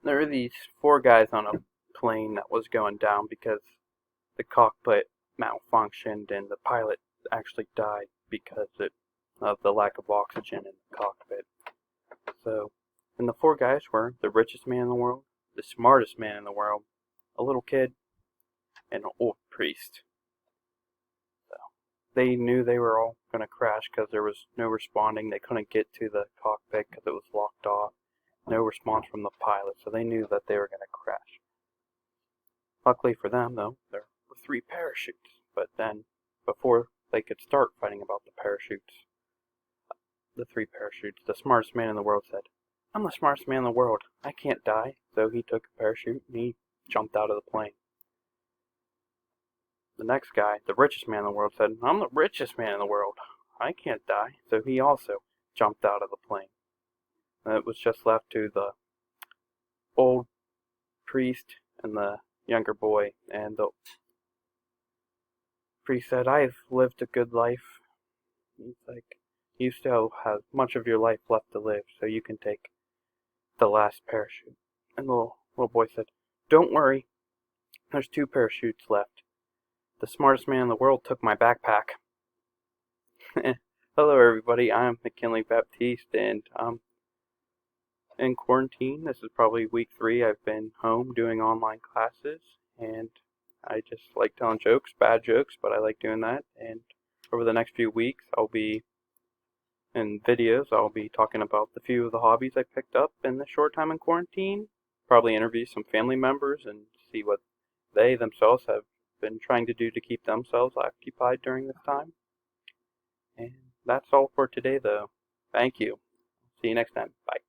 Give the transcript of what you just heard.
There were these four guys on a plane that was going down because the cockpit malfunctioned and the pilot actually died because of the lack of oxygen in the cockpit. So, and the four guys were the richest man in the world, the smartest man in the world, a little kid, and an old priest. So, they knew they were all going to crash because there was no responding. They couldn't get to the cockpit because it was locked off. No response from the pilot, so they knew that they were going to crash. Luckily for them, though, there were 3 parachutes. But then, before they could start fighting about the 3 parachutes, the smartest man in the world said, "I'm the smartest man in the world. I can't die." So he took a parachute and he jumped out of the plane. The next guy, the richest man in the world, said, "I'm the richest man in the world. I can't die." So he also jumped out of the plane. And it was just left to the old priest and the younger boy, and the priest said, "I've lived a good life." He's like, "You still have much of your life left to live, so you can take the last parachute." And the little boy said, "Don't worry, there's 2 parachutes left. The smartest man in the world took my backpack." Hello everybody, I'm McKinley Baptiste, and I'm in quarantine. This is probably week 3. I've been home doing online classes, and I just like telling jokes, bad jokes, but I like doing that. And over the next few weeks, I'll be in videos. I'll be talking about the few of the hobbies I picked up in the short time in quarantine. Probably interview some family members and see what they themselves have been trying to do to keep themselves occupied during this time. And that's all for today, though. Thank you. See you next time. Bye.